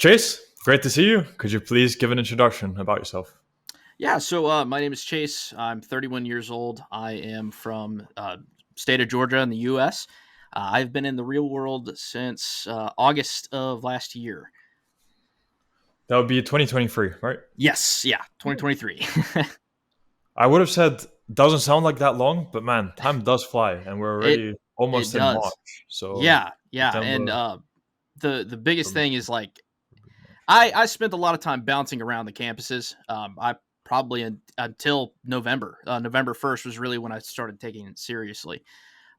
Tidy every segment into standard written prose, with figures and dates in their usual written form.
Chase, great to see you. Could you please give an introduction about yourself? Yeah, so my name is Chase. I'm 31 years old. I am from state of Georgia in the U.S. I've been in the real world since August of last year. That would be 2023, right? Yes, yeah, 2023. I would have said doesn't sound like that long, but man, time does fly, and we're it already it almost in does. March. So Yeah, and September, the biggest October, thing is like I spent a lot of time bouncing around the campuses. I probably until November. November 1st was really when I started taking it seriously.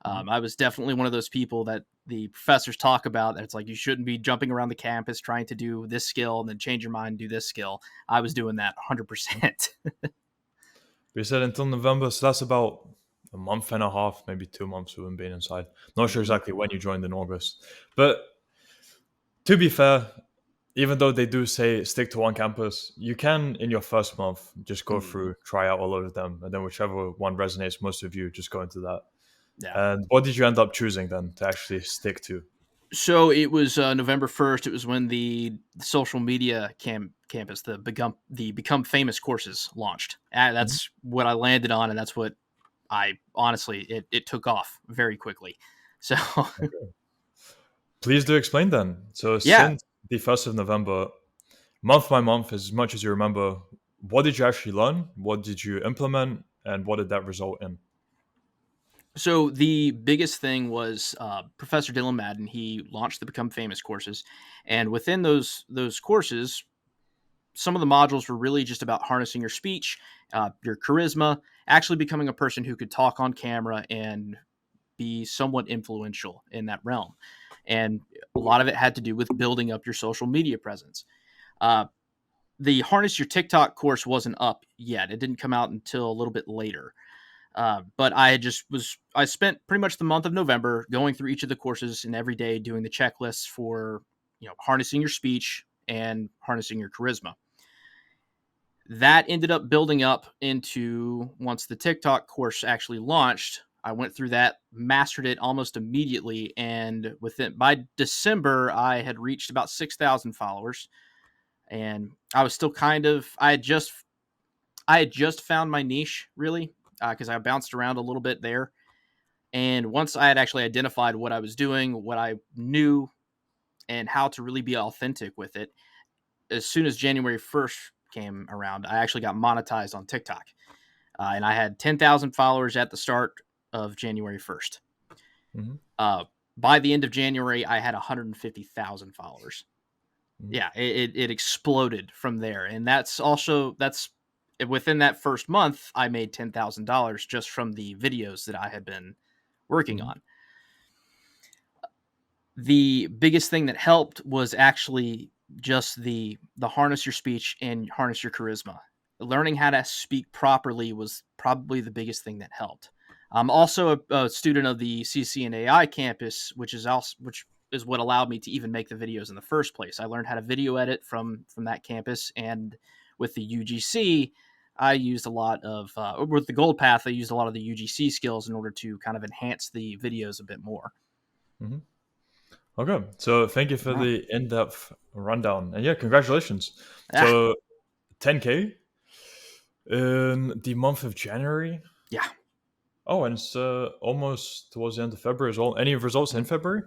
Mhm. I was definitely one of those people that the professors talk about that it's like you shouldn't be jumping around the campus trying to do this skill and then change your mind and do this skill. I was doing that 100%. We said until November, so that's about a month and a half, maybe 2 months we've been being inside. Not sure Mhm. exactly when you joined in August, but to be fair, even though they do say stick to one campus, you can in your first month just go Mhm. through, try out a lot of them, and then whichever one resonates most with you, just go into that. Yeah. And what did you end up choosing then to actually stick to? So it was November 1st. It was when the social media campus, the become famous courses launched. Mhm. That's what I landed on, and that's what I honestly it took off very quickly. So Okay. Please do explain then. So yeah, since the 1st of November, month by month, as much as you remember, what did you actually learn? What did you implement? And what did that result in? so the biggest thing was Professor Dylan Madden. He launched the Become Famous courses, and within those courses, some of the modules were really just about harnessing your speech, your charisma, actually becoming a person who could talk on camera and be somewhat influential in that realm. And a lot of it had to do with building up your social media presence. Uh, the Harness Your TikTok course wasn't up yet; it didn't come out until a little bit later. But I spent pretty much the month of November going through each of the courses and every day doing the checklists for harnessing your speech and harnessing your charisma. That ended up building up into once the TikTok course actually launched. I went through that, mastered it almost immediately, and within by December I had reached about 6,000 followers, and I was still kind of I had just found my niche really because I bounced around a little bit there. And once I had actually identified what I was doing, what I knew, and how to really be authentic with it, as soon as January 1st came around, I actually got monetized on TikTok. And I had 10,000 followers at the start of January 1st. Mhm. Uh, by the end of January, I had 150,000 followers. Mhm. Yeah, it exploded from there. And that's within that first month, I made $10,000 just from the videos that I had been working Mhm. on. The biggest thing that helped was actually just the harness your speech and harness your charisma. Learning how to speak properly was probably the biggest thing that helped. I'm also a student of the CCNAI campus, which is what allowed me to even make the videos in the first place. I learned how to video edit from that campus, and with the UGC, I used a lot of with the Gold Path. I used a lot of the UGC skills in order to kind of enhance the videos a bit more. Mhm. Okay, so thank you for Yeah. the in-depth rundown, and yeah, congratulations. Ah, So 10K in the month of January. yeah. Oh, and it's almost towards the end of February as well. Any results in Mhm. February?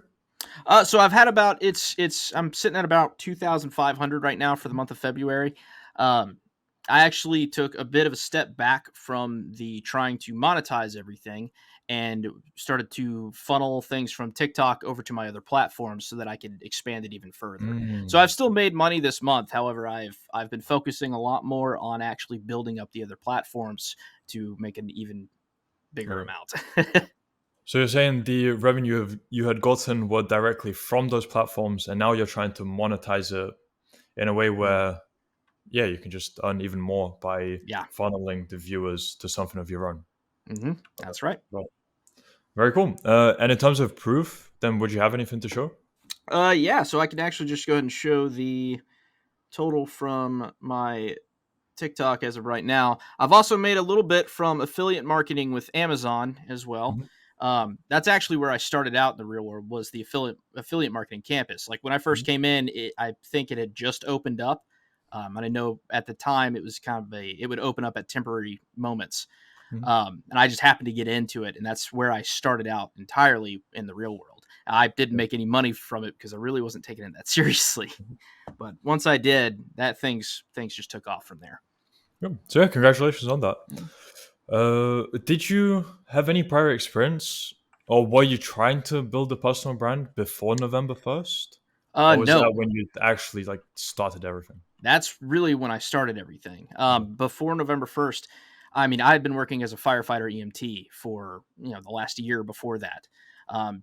So I've had about it's I'm sitting at about 2,500 right now for the month of February. Um, I actually took a bit of a step back from the trying to monetize everything and started to funnel things from TikTok over to my other platforms so that I could expand it even further. So Mm. I've still made money this month. However, I've been focusing a lot more on actually building up the other platforms to make an even bigger Okay. amount. So you're saying the revenue you had gotten were directly from those platforms, and now you're trying to monetize it in a way Mm, where, yeah, you can just earn even more by yeah. funneling the viewers to something of your own. That's right. Right. Very cool. And in terms of proof, then would you have anything to show? Yeah, so I can actually just go ahead and show the total from my TikTok as of right now. I've also made a little bit from affiliate marketing with Amazon as well. Mhm. That's actually where I started out in the real world, was the affiliate marketing campus. Like when I first Mhm. came in, I think it had just opened up. And I know at the time it was kind of it would open up at temporary moments. Mhm. And I just happened to get into it. And that's where I started out entirely in the real world. I didn't Yeah. make any money from it because I really wasn't taking it that seriously. But once I did, that things just took off from there. Yeah. So yeah, congratulations on that. Yeah. Did you have any prior experience, or were you trying to build a personal brand before November 1st, or was that No, when you actually like started everything? that's really when I started everything. Okay. Before November 1st, I mean, I had been working as a firefighter EMT for the last year before that.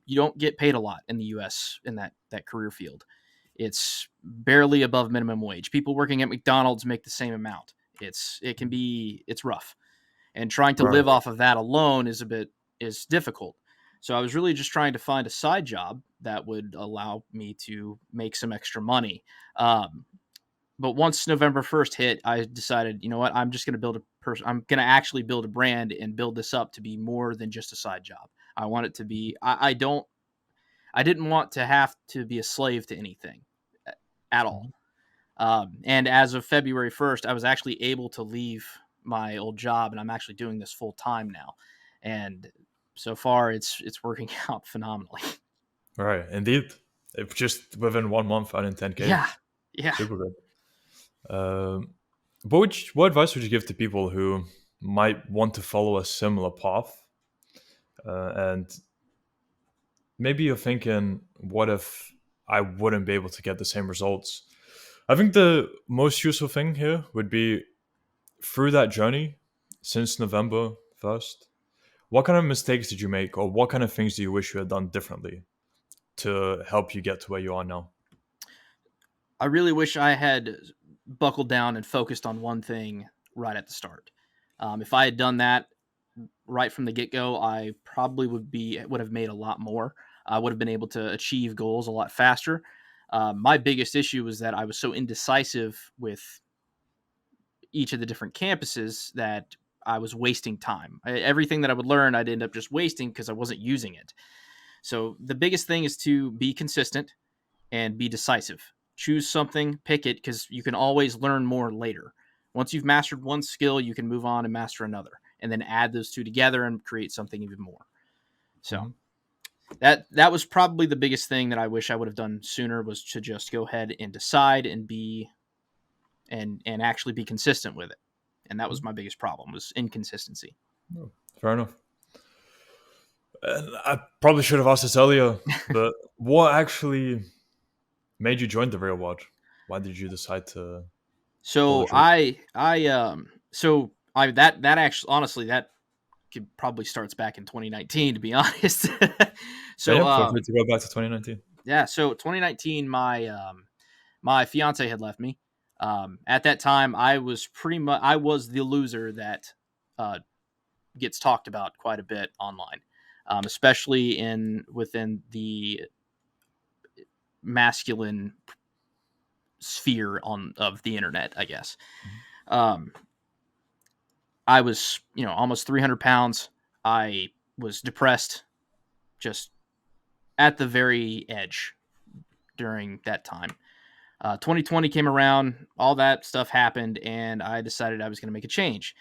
You don't get paid a lot in the U.S. in that career field. It's barely above minimum wage. People working at McDonald's make the same amount. It's rough, and trying to Right. live off of that alone is difficult. So I was really just trying to find a side job that would allow me to make some extra money. Um, but once November 1st hit, I decided, you know what, I'm just going to build a person. I'm going to actually build a brand and build this up to be more than just a side job. I want it to be. I didn't want to have to be a slave to anything at all. Mhm. And as of February 1st, I was actually able to leave my old job, and I'm actually doing this full time now. And so far, it's working out phenomenally. Right. Indeed. If just within 1 month, earning 10K, Yeah, yeah. super good. Um, what advice would you give to people who might want to follow a similar path, and maybe you're thinking, what if I wouldn't be able to get the same results? I think the most useful thing here would be, through that journey since November 1st, what kind of mistakes did you make, or what kind of things do you wish you had done differently to help you get to where you are now? I really wish I had buckled down and focused on one thing right at the start. If I had done that right from the get go, I probably would have made a lot more. I would have been able to achieve goals a lot faster. My biggest issue was that I was so indecisive with each of the different campuses that I was wasting time. Everything that I would learn, I'd end up just wasting because I wasn't using it. So the biggest thing is to be consistent and be decisive. Choose something, pick it, because you can always learn more later. Once you've mastered one skill, you can move on and master another, and then add those two together and create something even more. So Mhm. that was probably the biggest thing that I wish I would have done sooner, was to just go ahead and decide and be and actually be consistent with it. And that was my biggest problem, was inconsistency. Oh, fair enough. And I probably should have asked this earlier, but what actually made you join the real world? Why did you decide to pull the So trigger? that actually, honestly, that could probably starts back in 2019, to be honest. Yeah, so yeah, feel free to go back to 2019. yeah, so 2019, my fiance had left me. At that time, I was the loser that uh, gets talked about quite a bit online, especially in within the masculine sphere on of the internet, I guess. Mhm. Um, I was, almost 300 pounds. I was depressed, just at the very edge during that time. 2020 came around, all that stuff happened, and I decided I was going to make a change.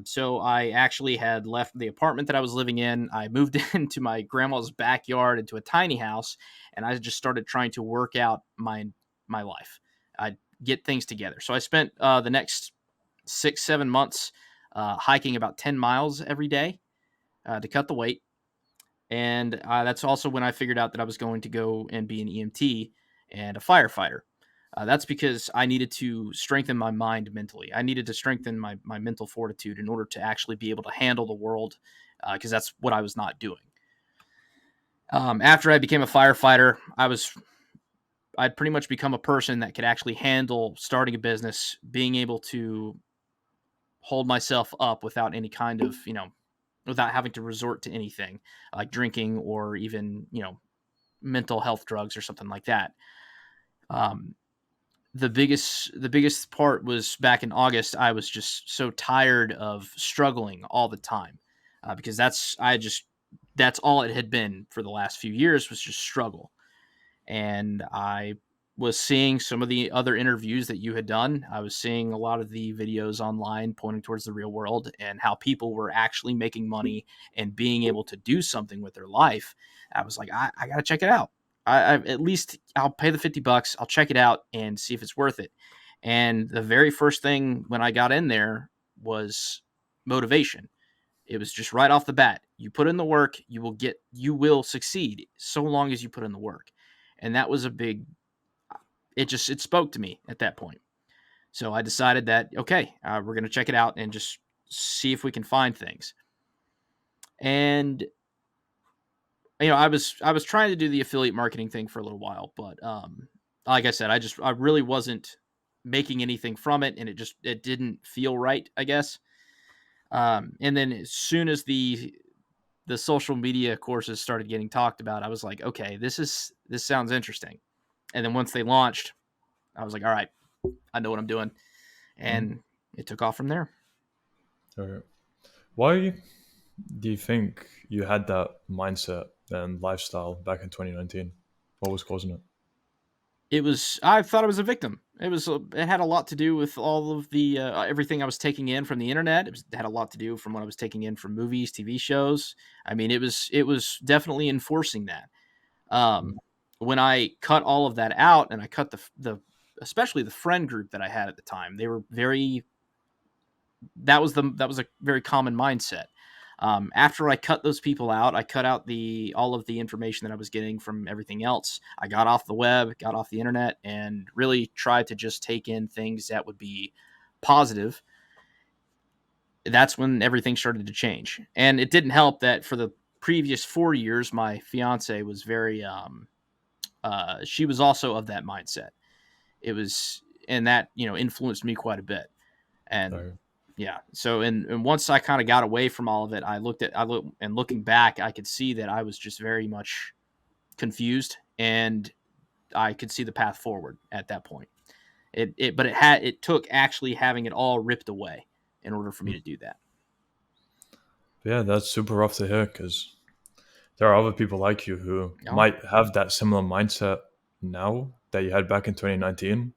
So I actually had left the apartment that I was living in. I moved into my grandma's backyard, into a tiny house, and I just started trying to work out my life. I get things together. So I spent the next 6 7 months hiking about 10 miles every day to cut the weight. And that's also when I figured out that I was going to go and be an EMT and a firefighter. That's because I needed to strengthen my mind mentally. I needed to strengthen my mental fortitude in order to actually be able to handle the world, because that's what I was not doing. After I became a firefighter, I'd pretty much become a person that could actually handle starting a business, being able to hold myself up without any kind of, without having to resort to anything like drinking or even, mental health drugs or something like that. Um, the biggest part was back in August. I was just so tired of struggling all the time, because that's all it had been for the last few years, was just struggle. And I was seeing some of the other interviews that you had done. I was seeing a lot of the videos online pointing towards the real world and how people were actually making money and being able to do something with their life. I was like, I got to check it out. At least I'll pay the $50. I'll check it out and see if it's worth it. And the very first thing when I got in there was motivation. It was just right off the bat. You put in the work, you will succeed so long as you put in the work. And that was a big, it spoke to me at that point. So I decided that, okay, we're going to check it out and just see if we can find things. And, I was trying to do the affiliate marketing thing for a little while, but, like I said, I really wasn't making anything from it. And it didn't feel right, I guess. And then as soon as the social media courses started getting talked about, I was like, okay, this sounds interesting. And then once they launched, I was like, all right, I know what I'm doing. Mhm. And it took off from there. Okay. Why do you think you had that mindset and lifestyle back in 2019? What was causing it? I thought I was a victim. It had a lot to do with all of the everything I was taking in from the internet. It had a lot to do from what I was taking in from movies, TV shows. I mean, it was definitely enforcing that. Mhm. Um, when I cut all of that out and I cut the especially the friend group that I had at the time, they were very that was a very common mindset. After I cut those people out, I cut out the all of the information that I was getting from everything else. I got off the web, got off the internet, and really tried to just take in things that would be positive. That's when everything started to change, and it didn't help that for the previous 4 years, my fiance was very she was also of that mindset. It was, and that influenced me quite a bit. And Okay. yeah, so and once I kind of got away from all of it, and looking back, I could see that I was just very much confused, and I could see the path forward at that point. But it took actually having it all ripped away in order for me Mm. to do that. Yeah, that's super rough to hear because there are other people like you who Oh, might have that similar mindset now that you had back in 2019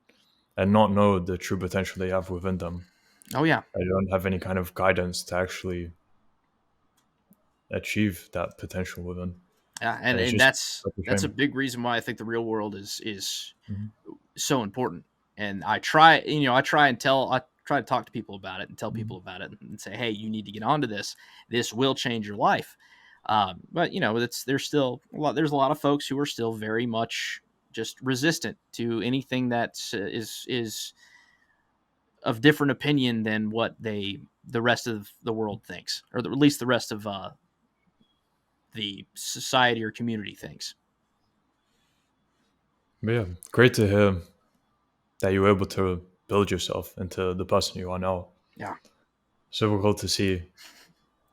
and not know the true potential they have within them. oh yeah, I don't have any kind of guidance to actually achieve that potential within. yeah, And it's and just that's such a that's a shame. big reason why I think the real world is Mhm. so important. And I try to talk to people about it and tell Mhm. people about it and say, hey, you need to get onto this. This will change your life. But there's a lot of folks who are still very much just resistant to anything that is of different opinion than what the rest of the world thinks, or at least the rest of the society or community thinks. But yeah, great to hear that you were able to build yourself into the person you are now. Yeah, Super cool to see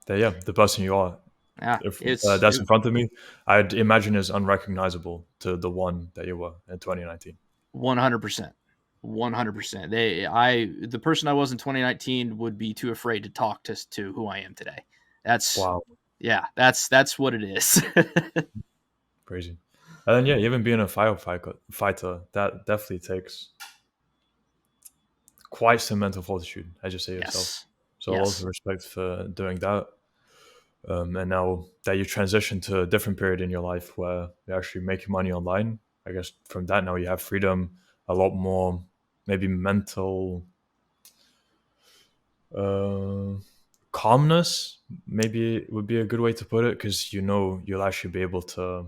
that, yeah, the person you are, yeah, if it's that's in front of me, I'd imagine is unrecognizable to the one that you were in 2019. 100%. 100%. The person I was in 2019 would be too afraid to talk to who I am today. That's Wow, yeah, that's what it is. crazy. And then, yeah, even being a fighter, that definitely takes quite some mental fortitude, as you say yourself. Yes. So, a lot of Yes. respect for doing that. And now that you transition to a different period in your life where you're actually making money online, I guess from that now you have freedom, a lot more, maybe mental uh, calmness. Maybe it would be a good way to put it because you know you'll actually be able to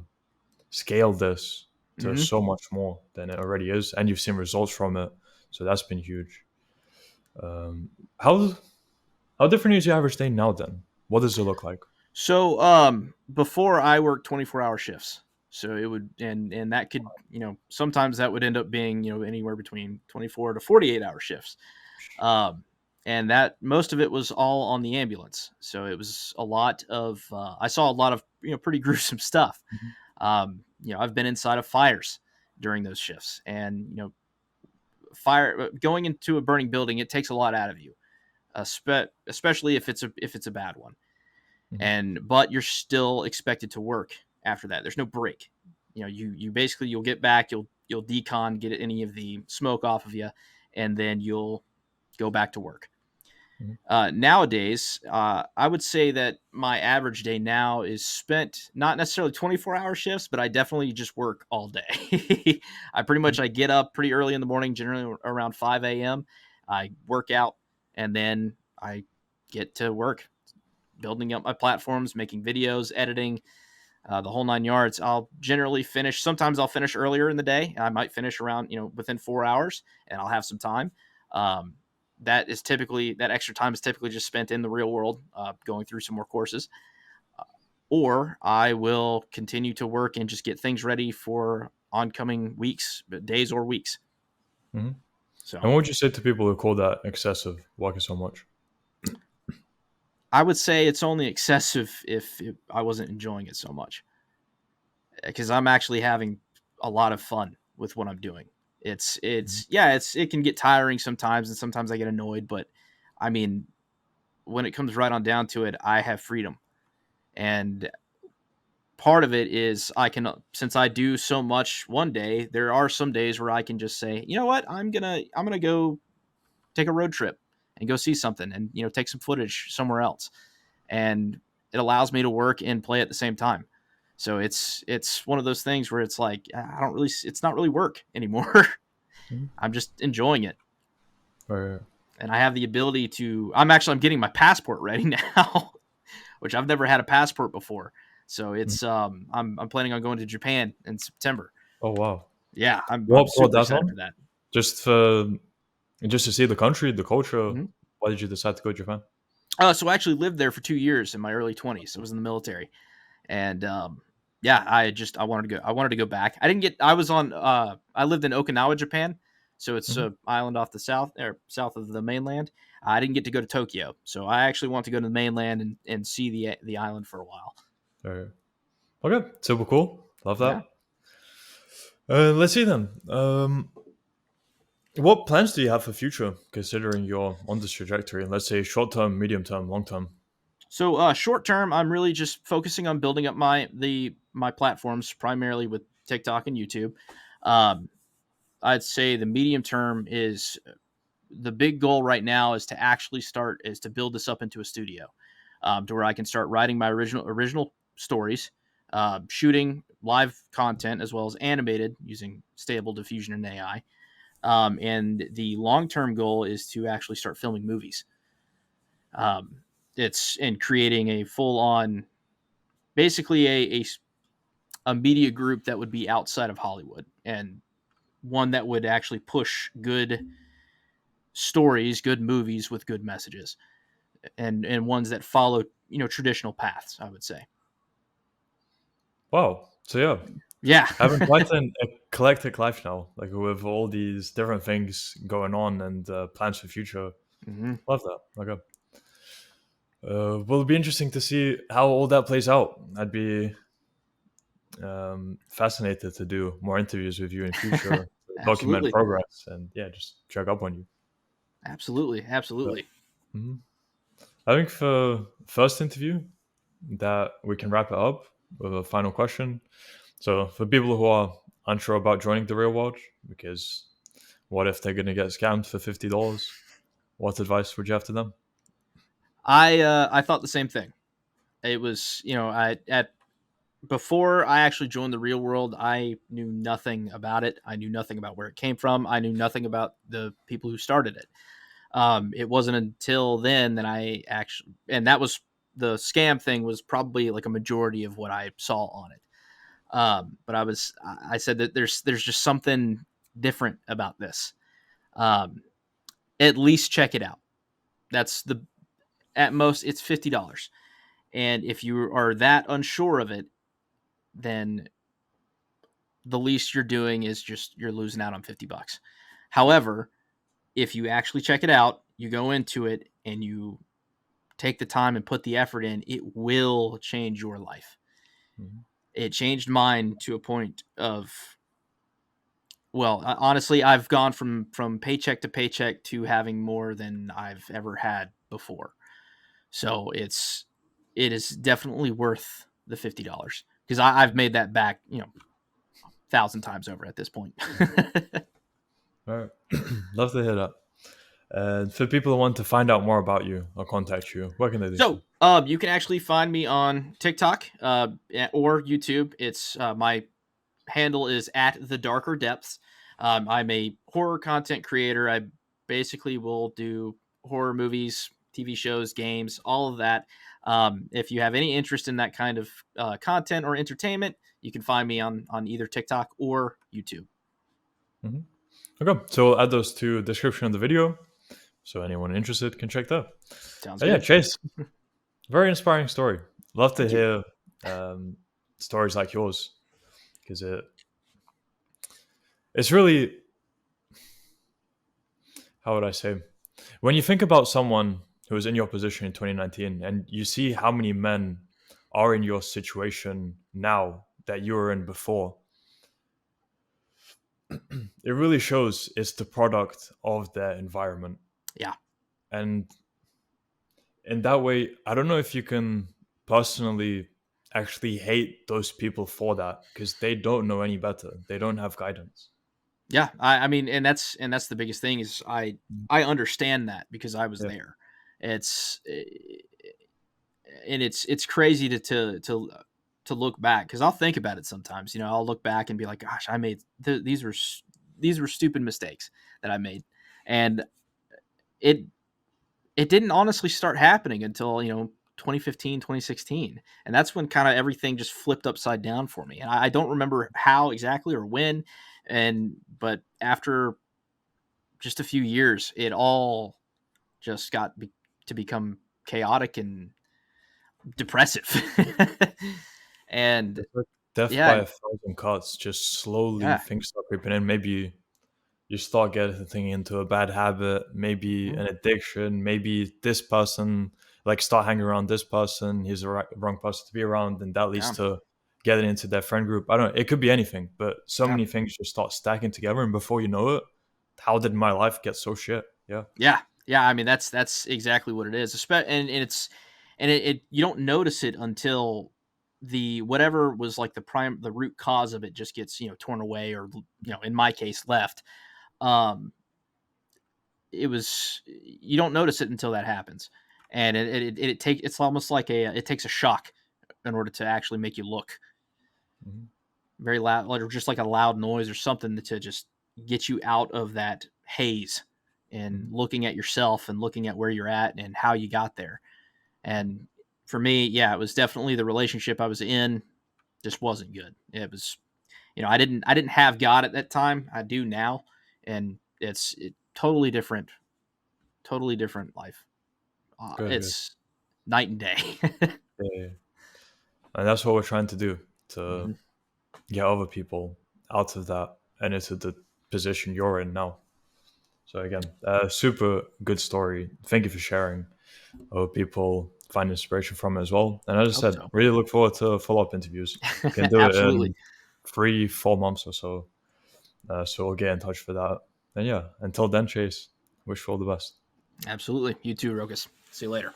scale this to Mhm. so much more than it already is, and you've seen results from it. So that's been huge. Um, how how different is your average day now? Then what does it look like? So, before I worked 24-hour shifts. So it would, and that could, sometimes that would end up being, anywhere between 24 to 48-hour shifts. Um, and that most of it was all on the ambulance. So it was a lot of, I saw a lot of, pretty gruesome stuff. Mhm. I've been inside of fires during those shifts, and, fire going into a burning building, it takes a lot out of you, especially if it's a bad one. Mhm. but you're still expected to work after that. There's no break. You basically, you'll get back, you'll decon, get any of the smoke off of you, and then you'll go back to work. Mhm. Nowadays, I would say that my average day now is spent not necessarily 24-hour shifts, but I definitely just work all day. I get up pretty early in the morning, generally around 5 a.m. I work out, and then I get to work, building up my platforms, making videos, editing, the whole nine yards. I'll generally finish. Sometimes I'll finish earlier in the day. I might finish around, within 4 hours, and I'll have some time. Um, that extra time is typically just spent in the real world, going through some more courses, uh, or I will continue to work and just get things ready for oncoming weeks, days or weeks. Mhm. So And what would you say to people who call that excessive, walking so much? I would say it's only excessive if I wasn't enjoying it so much, because I'm actually having a lot of fun with what I'm doing. Mhm. It can get tiring sometimes, and sometimes I get annoyed, but I mean, when it comes right on down to it, I have freedom. And part of it is, since I do so much one day, there are some days where I can just say, you know what, I'm gonna go take a road trip and go see something, and take some footage somewhere else, and it allows me to work and play at the same time. So it's one of those things where it's like, I don't really it's not really work anymore. Mhm. I'm just enjoying it. Right. And I have the ability to I'm getting my passport ready now, which I've never had a passport before. So Mhm. I'm planning on going to Japan in September. Oh wow. Yeah, I'm What brought super that excited for on? that. Just for just to see the country, the culture. Mhm. Why did you decide to go to Japan? So I actually lived there for 2 years in my early 20s. I was in the military, and yeah, I wanted to go. I wanted to go back. I didn't get. I was on. I lived in Okinawa, Japan, so it's Mhm. an island off the south of the mainland. I didn't get to go to Tokyo, so I actually want to go to the mainland and see the island for a while. Right. Okay, super cool. Love Yeah. that. Let's see then. What plans do you have for future, considering you're on this trajectory? Let's say short term, medium term, long term. So short term, I'm really just focusing on building up my platforms, primarily with TikTok and YouTube. Um, I'd say the medium term is, the big goal right now is to build this up into a studio, to where I can start writing my original stories, shooting live content as well as animated using Stable Diffusion and AI. And the long term goal is to actually start filming movies. Um, it's in creating a full on, basically a media group that would be outside of Hollywood, and one that would actually push good stories, good movies with good messages, and ones that follow traditional paths, I would say. Wow. So yeah, Yeah. having quite an eclectic life now, like with all these different things going on and plans for future. Hmm. Love that. Okay. Will be interesting to see how all that plays out. I'd be fascinated to do more interviews with you in future, document Absolutely. progress, and yeah, just check up on you. Absolutely. Yeah. Absolutely. Mhm. I think for first interview that we can wrap it up with a final question. So for people who are unsure about joining the real world, because what if they're gonna get scammed for $50? What advice would you have to them? I thought the same thing. It was, I at before I actually joined the real world, I knew nothing about it. I knew nothing about where it came from. I knew nothing about the people who started it. It wasn't until then that I actually, and that was, the scam thing was probably like a majority of what I saw on it. But I said that there's just something different about this. Um, at least check it out. That's the At most it's $50, and if you are that unsure of it, then the least you're doing is just you're losing out on $50. However, if you actually check it out, you go into it and you take the time and put the effort in, it will change your life. Mhm. It changed mine to a point of, well, honestly, I've gone from paycheck to paycheck to having more than I've ever had before. So it is definitely worth the $50 because I've made that back, 1,000 times over at this point. All right. Love to hear that. And for people who want to find out more about you or contact you, what can they do? So, you can actually find me on TikTok or YouTube. It's my handle is at the darker depths. I'm a horror content creator. I basically will do horror movies, TV shows, games, all of that. If you have any interest in that kind of content or entertainment, you can find me on either TikTok or YouTube. Mhm. Okay, so we'll add those to description of the video, so anyone interested can check that. Sounds And yeah, good. Chase, very inspiring story. Love to Thank you. hear stories like yours because it's really, how would I say, when you think about someone who was in your position in 2019 and you see how many men are in your situation now that you were in before, it really shows it's the product of their environment. Yeah. And in that way, I don't know if you can personally actually hate those people for that because they don't know any better. They don't have guidance. Yeah. I mean, and that's the biggest thing is I understand that because I was Yeah. there. It's and it's crazy to look back because I'll think about it sometimes. I'll look back and be like, "Gosh, I made these were stupid mistakes that I made," and it it didn't honestly start happening until 2015, 2016, and that's when kind of everything just flipped upside down for me. And I don't remember how exactly or when, but after just a few years, it all just to become chaotic and depressive. And It's like death by yeah, a thousand cuts. Just slowly yeah, things start creeping in. Maybe you start getting into a bad habit, maybe mhm, an addiction, maybe this person, like start hanging around this person, he's the wrong person to be around, and that leads yeah, to getting into their friend group. I don't know. It could be anything, but so yeah, many things just start stacking together. And before you know it, how did my life get so shit? Yeah. yeah, yeah. I mean, that's exactly what it is. And you don't notice it until the whatever was like the root cause of it just gets torn away or in my case left. Um, it was you don't notice it until that happens, and it's almost like it takes a shock in order to actually make you look Mhm. very loud, or just like a loud noise or something to just get you out of that haze and Mhm. looking at yourself and looking at where you're at and how you got there. And for me, yeah, it was definitely the relationship I was in just wasn't good. It was, I didn't have God at that time. I do now, and it's totally different life. Good, good. It's night and day. Yeah, yeah. And that's what we're trying to do to Mhm. get other people out of that and into the position you're in now. So again, super good story. Thank you for sharing. I hope people find inspiration from it as well. And as I Hope said, so. really look forward to follow-up interviews. We can do it Absolutely. in 3-4 months or so. So we'll get in touch for that. And yeah, until then, Chase, wish you all the best. Absolutely. You too, Rokas. See you later.